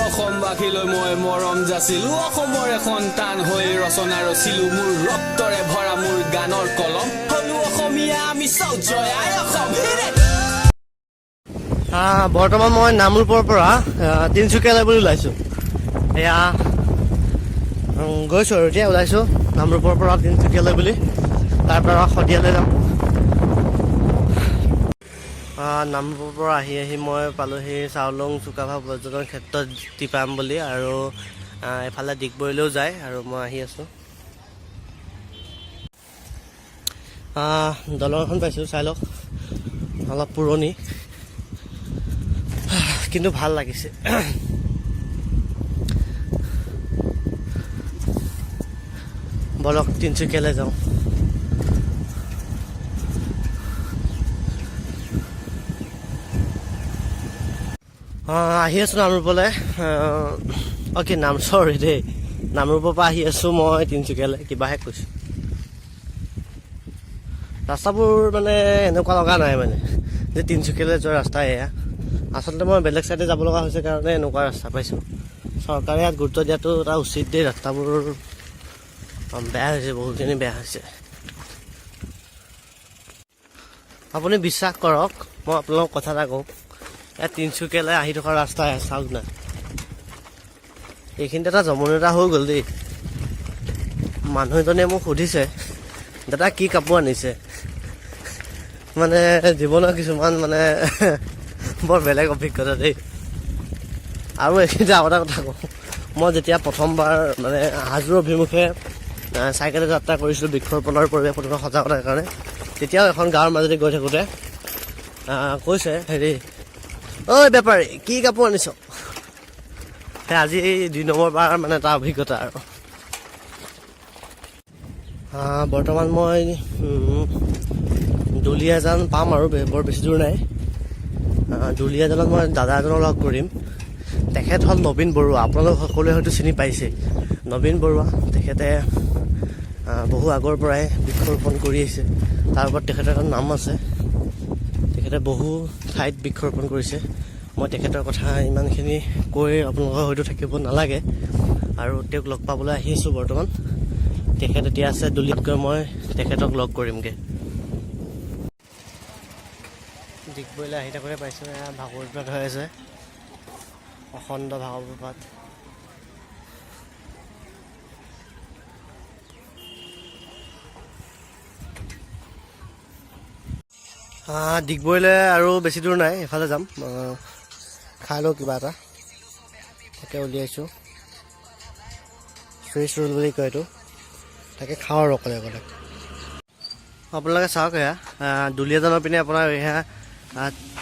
অসমবাসীলৈ মই মৰম যাচিলো অসমৰ এখন টান হৈ ৰচনা ৰচিলো মোৰ ৰক্তৰে ভৰা মোৰ গানৰ কলম হলো অসমীয়া আমি চব জয় আই অসম বৰ্তমান মই নামৰূপৰ পৰা তিনিচুকীয়ালৈ বুলি ওলাইছোঁ এয়া গৈছোঁ আৰু এতিয়া ওলাইছোঁ নামৰূপৰ পৰা তিনিচুকীয়ালৈ বুলি তাৰ পৰা শদিয়ালৈ যাম নামৰূপৰ পৰা আহি মই পালোঁহি চাউলুং চুকাফা পৰ্যটন ক্ষেত্ৰত টিপাম বুলি আৰু এফালে ডিগবৈলৈও যায় আৰু মই আহি আছোঁ দলং এখন পাইছোঁ চাই লওক অলপ পুৰণি কিন্তু ভাল লাগিছে বলক তিনিচুকীয়ালৈ যাওঁ আহি আছোঁ নামৰূপলৈ কি নাম চৰি দেই নামৰূপৰ পৰা আহি আছোঁ মই তিনিচুকীয়ালৈ কিবাহে কৈছোঁ ৰাস্তাবোৰ মানে এনেকুৱা লগা নাই মানে যে তিনিচুকীয়ালৈ যোৱা ৰাস্তা এয়া আচলতে মই বেলেগ চাইডে যাব লগা হৈছে কাৰণে এনেকুৱা ৰাস্তা পাইছোঁ চৰকাৰে ইয়াত গুৰুত্ব দিয়াটো এটা উচিত দেই ৰাস্তাবোৰ বেয়া হৈছে বহুতখিনি বেয়া হৈছে আপুনি বিশ্বাস কৰক মই আপোনালোকক কথা এটা কওঁ ইয়াত তিনিচুকীয়ালৈ আহি থকা ৰাস্তা চাওক না এইখিনিতে এটা জমনি এটা হৈ গ'ল দেই মানুহ এজনে মোক সুধিছে দাদা কি কাপোৰ আনিছে মানে জীৱনৰ কিছুমান মানে বৰ বেলেগ অভিজ্ঞতা দেই আৰু এইখিনিতে আৰু এটা কথা কওঁ মই যেতিয়া প্ৰথমবাৰ মানে হাজোৰ অভিমুখে চাইকেলে যাত্ৰা কৰিছিলোঁ বৃক্ষৰোপণৰ পৰিৱেশ প্ৰদূষণ সজাগতাৰ কাৰণে তেতিয়াও এখন গাঁৱৰ মাজেদি গৈ থাকোঁতে কৈছে হেৰি ঐ বেপাৰী কি কাপোৰ আনিছ সেই আজি 2 নম্বৰ বাৰ মানে এটা অভিজ্ঞতা আৰু বৰ্তমান মই দুলীয়াজান পাম আৰু বৰ বেছি দূৰ নাই দুলীয়াজানত মই দাদা এজনক লগ কৰিম তেখেত হ'ল নবীন বৰুৱা আপোনালোক সকলোৱে হয়তো চিনি পাইছে নবীন বৰুৱা তেখেতে বহু আগৰ পৰাই বৃক্ষৰোপণ কৰি আহিছে তাৰ ওপৰত তেখেতৰ এটা নাম আছে তেখেতে বহু ঠাইত বৃক্ষৰোপণ কৰিছে মই তেখেতৰ কথা ইমানখিনি কৈ আপোনালোকৰ হয়তো থাকিব নালাগে আৰু তেওঁক লগ পাবলৈ আহি আছোঁ বৰ্তমান তেখেত এতিয়া আছে দুলিত গৈ মই তেখেতক লগ কৰিমগৈ ডিগবৈলৈ আহি থাকোঁতে পাইছোঁ এয়া ভাগৱত হৈ আছে অখণ্ড ভাগৱত ডিগবৈলৈ আৰু বেছি দূৰ নাই এফালে যাম খাই লওঁ কিবা এটা তাকে উলিয়াইছোঁ ফ্ৰেছ ৰোল বুলি কয় এইটো তাকে খাওঁ আৰু অকলে অকলে আপোনালোকে চাওক এয়া দুলীয়াজানৰ পিনে আপোনাৰ এয়া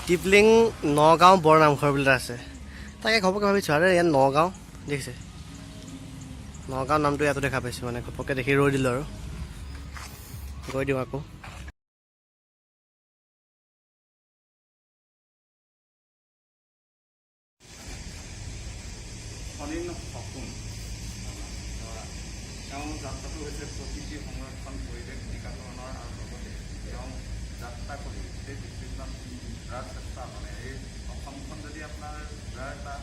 টিপলিং নগাঁও বৰ নামঘৰ বুলি এটা আছে তাকে ঘপককৈ ভাবিছোঁ আৰে ইয়াত নগাঁও দেখিছে নগাঁও নামটো ইয়াতো দেখা পাইছোঁ মানে ঘপককৈ দেখি ৰৈ দিলোঁ আৰু গৈ দিওঁ আকৌ তেওঁ যাত্ৰাটো হৈছে প্ৰকৃতি সংৰক্ষণ পৰিৱেশ টীকাকৰণৰ আৰু লগতে তেওঁ যাত্ৰা কৰি সেই বিশ্বনাথ ঘূৰাৰ চেষ্টা মানে এই অসমখন যদি আপোনাৰ ঘূৰাৰ এটা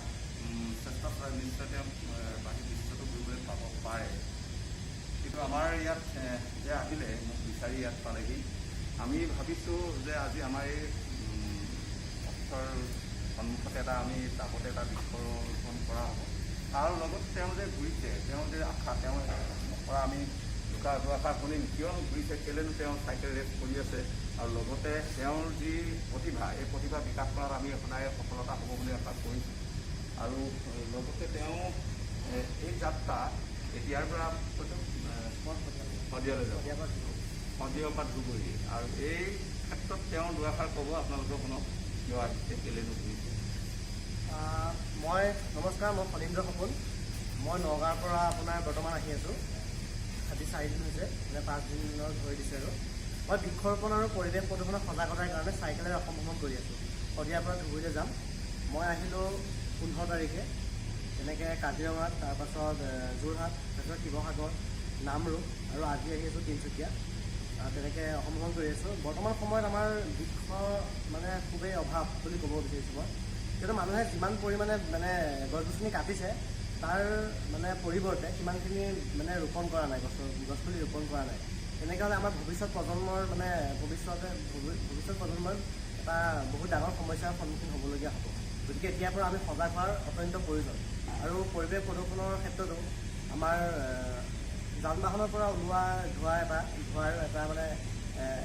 চেষ্টা কৰে নিশ্চয় তেওঁ বাকী বিশ্বটো ঘূৰিবলৈ পাব পাৰে কিন্তু আমাৰ ইয়াত যে আহিলে মোক বিচাৰি ইয়াত পালেহি আমি ভাবিছোঁ যে আজি আমাৰ এই পথৰ সন্মুখতে এটা আমি টাবতে এটা বৃক্ষৰোপণ কৰা হ'ব তাৰ লগত তেওঁ যে ঘূৰিছে তেওঁ যে আশা তেওঁ পৰা আমি দুআষাৰ শুনিম কিয়নো ঘূৰিছে কেলেনো তেওঁ চাইকেল ৰেচ কৰি আছে আৰু লগতে তেওঁৰ যি প্ৰতিভা এই প্ৰতিভা বিকাশ কৰাত আমি সদায় সফলতা হ'ব বুলি আশা কৰিছোঁ আৰু লগতে তেওঁ এই যাত্ৰা এতিয়াৰ পৰা শদিয়ালৈ যাব শদিয়াৰ পৰা ধুবুৰী আৰু এই ক্ষেত্ৰত তেওঁ দুআষাৰ ক'ব আপোনালোকে শুনক কিয় আহিছে কেলেনো ঘূৰিছে মই নমস্কাৰ মই ফণীন্দ্ৰ সপোন মই নগাঁৱৰ পৰা আপোনাৰ বৰ্তমান আহি আছোঁ আজি 4 দিন হৈছে মানে 5 দিনত ধৰি দিছে আৰু মই বৃক্ষৰোপণ আৰু পৰিৱেশ প্ৰদূষণৰ সজাগতাৰ কাৰণে চাইকেলেৰে অসম ভ্ৰমণ কৰি আছোঁ শদিয়াৰ পৰা ধুবুৰীলৈ যাম মই আহিলোঁ 15 তাৰিখে তেনেকৈ কাজিৰঙাত তাৰপাছত যোৰহাট তাৰপিছত শিৱসাগৰ নামৰূপ আৰু আজি আহি আছোঁ তিনিচুকীয়া তেনেকৈ অসম ভ্ৰমণ কৰি আছোঁ বৰ্তমান সময়ত আমাৰ বৃক্ষ মানে খুবেই অভাৱ বুলি ক'ব বিচাৰিছোঁ মই কিন্তু মানুহে যিমান পৰিমাণে মানে গছ গছনি কাটিছে তাৰ মানে পৰিৱৰ্তে সিমানখিনি মানে ৰোপণ কৰা নাই, গছপুলি ৰোপণ কৰা নাই। তেনেকৈ হ'লে আমাৰ ভৱিষ্যত প্ৰজন্মৰ মানে ভৱিষ্যত প্ৰজন্মৰ এটা বহুত ডাঙৰ সমস্যাৰ সন্মুখীন হ'বলগীয়া হ'ব। গতিকে এতিয়াৰ পৰা আমি সজাগ হোৱাৰ অত্যন্ত প্ৰয়োজন। আৰু পৰিৱেশ প্ৰদূষণৰ ক্ষেত্ৰতো আমাৰ যান বাহনৰ পৰা ওলোৱা ধোঁৱাৰ এটা মানে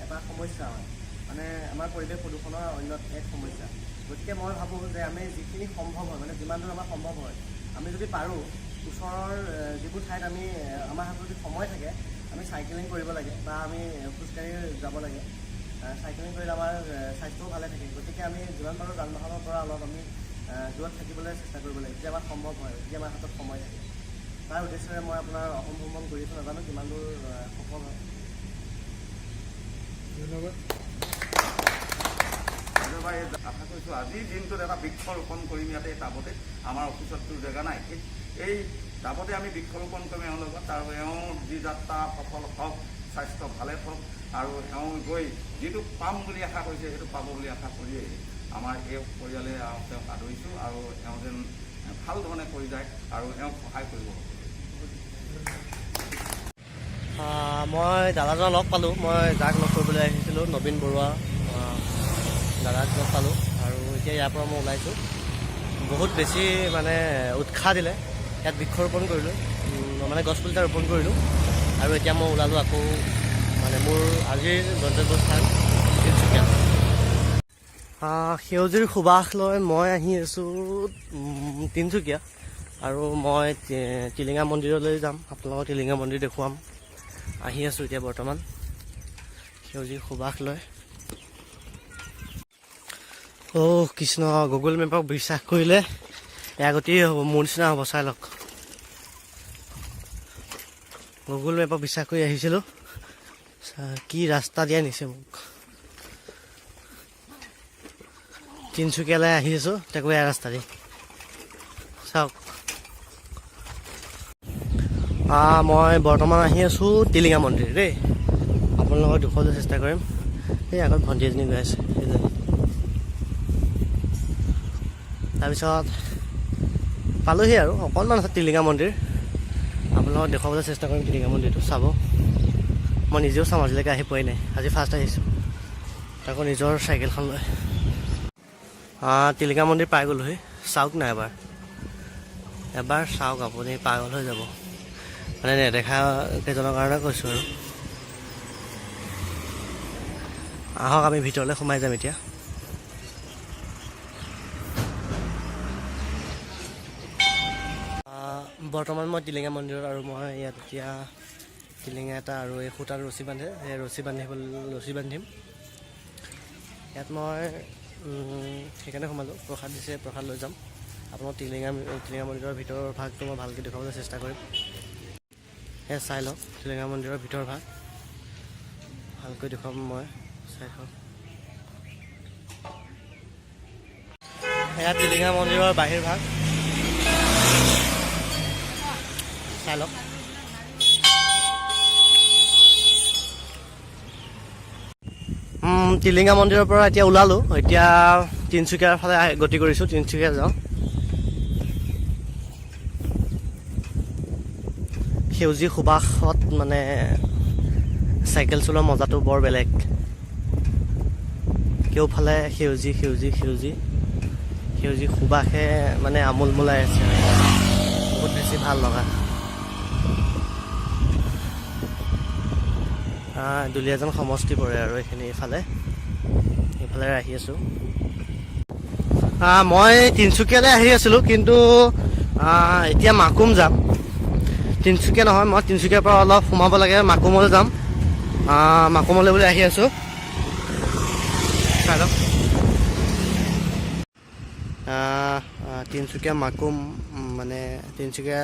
এটা সমস্যা হয়, মানে আমাৰ পৰিৱেশ প্ৰদূষণৰ অন্য এক সমস্যা। গতিকে মই ভাবোঁ যে আমি যিখিনি সম্ভৱ হয়, মানে যিমান দূৰ আমাৰ সম্ভৱ হয়, আমি যদি পাৰোঁ ওচৰৰ যিবোৰ ঠাইত আমি আমাৰ হাতত যদি সময় থাকে আমি চাইকেলিং কৰিব লাগে বা আমি খোজকাঢ়ি যাব লাগে। চাইকেলিং কৰিলে আমাৰ স্বাস্থ্যও ভালে থাকে। গতিকে আমি যিমান পাৰোঁ যান বাহনৰ পৰা অলপ আমি দূৰত থাকিবলৈ চেষ্টা কৰিব লাগে, যেতিয়া আমাৰ সম্ভৱ হয়, যেতিয়া আমাৰ হাতত সময় থাকে। তাৰ উদ্দেশ্যেৰে মই আপোনাৰ অসম ভ্ৰমণ কৰি আছোঁ, নাজানো কিমান দূৰ সফল হয়। ধন্যবাদ। আশা কৰিছোঁ আজিৰ দিনটোত এটা বৃক্ষ ৰোপণ কৰিম ইয়াতে টাবতে। আমাৰ অফিচততো জেগা নাই, এই টাবতে আমি বৃক্ষৰোপণ কৰিম এওঁৰ লগত। আৰু এওঁৰ যি যাত্ৰা সফল হওক, স্বাস্থ্য ভালে হওক, আৰু এওঁ গৈ যিটো পাম বুলি আশা কৰিছে সেইটো পাব বুলি আশা কৰিয়েই আমাৰ এই পৰিয়ালে তেওঁক আদৰিছোঁ। আৰু এওঁ যেন ভাল ধৰণে কৰি যায় আৰু এওঁক সহায় কৰিব। মই দাদাজনক লগ পালোঁ, মই যাক লগ কৰিবলৈ আহিছিলোঁ, নবীন বৰুৱা দাদাক লগ পালোঁ। আৰু এতিয়া ইয়াৰ পৰা মই ওলাইছোঁ। বহুত বেছি মানে উৎসাহ দিলে, ইয়াত বৃক্ষৰোপণ কৰিলোঁ, মানে গছপুলি এটা ৰোপণ কৰিলোঁ। আৰু এতিয়া মই ওলালোঁ আকৌ মানে মোৰ আজিৰ গন্তব্যস্থান তিনিচুকীয়া। সেউজীৰ সুবাস লৈ মই আহি আছোঁ তিনিচুকীয়া। আৰু মই টিলিঙা মন্দিৰলৈ যাম, আপোনালোকক টিলিঙা মন্দিৰ দেখুৱাম। আহি আছোঁ এতিয়া বৰ্তমান সেউজীৰ সুবাস লৈ। কৃষ্ণ, গুগল মেপক বিশ্বাস কৰিলে এয়া গতিয়ে হ'ব, মোৰ নিচিনা হ'ব। চাই লওক, গুগল মেপক বিশ্বাস কৰি আহিছিলোঁ, কি ৰাস্তা দিয়া নিছে মোক। তিনিচুকীয়ালৈ আহি আছোঁ, তাকো এয়া ৰাস্তা দি চাওক। মই বৰ্তমান আহি আছোঁ টিলিঙা মন্দিৰ দেই, আপোনালোকক দেখুৱাবলৈ চেষ্টা কৰিম। এই আগত ভণ্টি এজনী গৈ আছে, সেইজনী। তাৰপিছত পালোঁহি আৰু অকণমান আছে টিলিঙা মন্দিৰ, আপোনালোকক দেখুৱাবলৈ চেষ্টা কৰিম টিলিঙা মন্দিৰটো চাব। মই নিজেও চাম, আজিলৈকে আহি পোৱাই নাই, আজি ফাৰ্ষ্ট আহিছোঁ, তাকো নিজৰ চাইকেলখন লৈ। টিলিঙা মন্দিৰ পাই গ'লোহি, চাওক না এবাৰ চাওক, আপুনি পাগল হৈ যাব। মানে নেদেখা কেইজনৰ কাৰণে কৈছোঁ আৰু। আহক আমি ভিতৰলৈ সোমাই যাম এতিয়া। বৰ্তমান মই টিলিঙা মন্দিৰত, আৰু মই ইয়াত এতিয়া টিলিঙা এটা আৰু এই সূতাত ৰছী বান্ধে, সেই ৰছী বান্ধিম ইয়াত। মই সেইকাৰণে সোমালোঁ, প্ৰসাদ দিছে, প্ৰসাদ লৈ যাম। আপোনাক টিলিঙা মন্দিৰৰ ভিতৰৰ ভাগটো মই ভালকৈ দেখুৱাবলৈ চেষ্টা কৰিম। সেয়া চাই লওক, টিলিঙা মন্দিৰৰ ভিতৰৰ ভাগ ভালকৈ দেখুৱাম মই, চাই লওক। সেয়া টিলিঙা মন্দিৰৰ বাহিৰ ভাগ, চাই লওক। টিলিঙা মন্দিৰৰ পৰা এতিয়া ওলালোঁ, এতিয়া তিনিচুকীয়াৰ ফালে গতি কৰিছোঁ, তিনিচুকীয়া যাওঁ। সেউজী সুবাসত মানে চাইকেল চলোৱা মজাটো বৰ বেলেগ। কেওফালে সেউজী সুবাসে মানে আমোলমোলাই আছে, বহুত বেছি ভাল লগা। দুলীয়াজান সমষ্টি পৰে আৰু এইখিনি এইফালে আহি আছোঁ। মই তিনিচুকীয়ালৈ আহি আছিলোঁ, কিন্তু এতিয়া মাকুম যাম। তিনিচুকীয়া নহয়, মই তিনিচুকীয়াৰ পৰা অলপ সোমাব লাগে, মাকুমলৈ যাম। মাকুমলৈ বুলি আহি আছোঁ, চাই লওক। তিনিচুকীয়া মাকুম, মানে তিনিচুকীয়া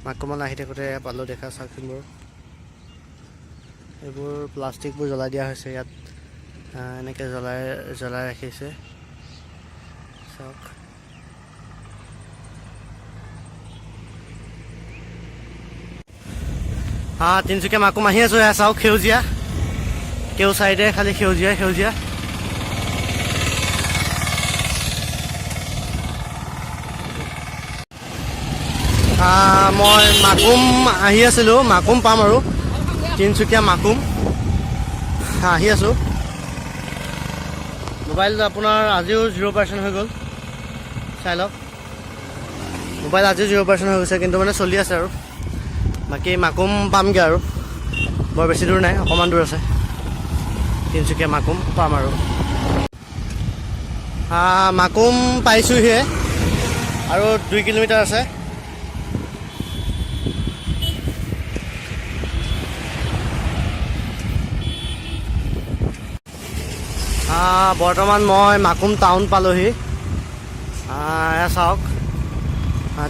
মাকুমলৈ আহি থাকোঁতে পালোঁ দেখা চাওকচোনবোৰ। এইবোৰ প্লাষ্টিকবোৰ জ্বলাই দিয়া হৈছে ইয়াত, এনেকৈ জ্বলাই ৰাখিছে চাওক। তিনিচুকীয়া মাকুম আহি আছোঁ, এয়া চাওক সেউজীয়া, কেও চাইডে খালি সেউজীয়া। মই মাকুম আহি আছিলোঁ, মাকুম পাম আৰু তিনিচুকীয়া মাকুম আহি আছোঁ। মোবাইল আপোনাৰ আজিও 0% হৈ গ'ল, চাই লওক। মোবাইল আজিও 0% হৈ গৈছে, কিন্তু মানে চলি আছে আৰু। বাকী মাকুম পামগৈ আৰু, বৰ বেছি দূৰ নাই, অকণমান দূৰ আছে। তিনিচুকীয়া মাকুম পাম আৰু। মাকুম পাইছোঁহিয়ে, আৰু 2 কিলোমিটাৰ আছে। বৰ্তমান মই মাকুম টাউন পালোহি। এয়া চাওক,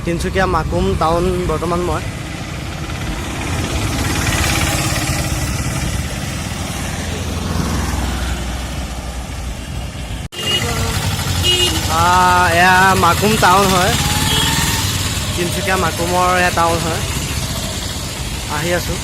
তিনিচুকীয়া মাকুম টাউন বৰ্তমান মই। এয়া মাকুম টাউন হয়, তিনিচুকীয়া মাকুমৰ এয়া টাউন হয়। আহি আছোঁ।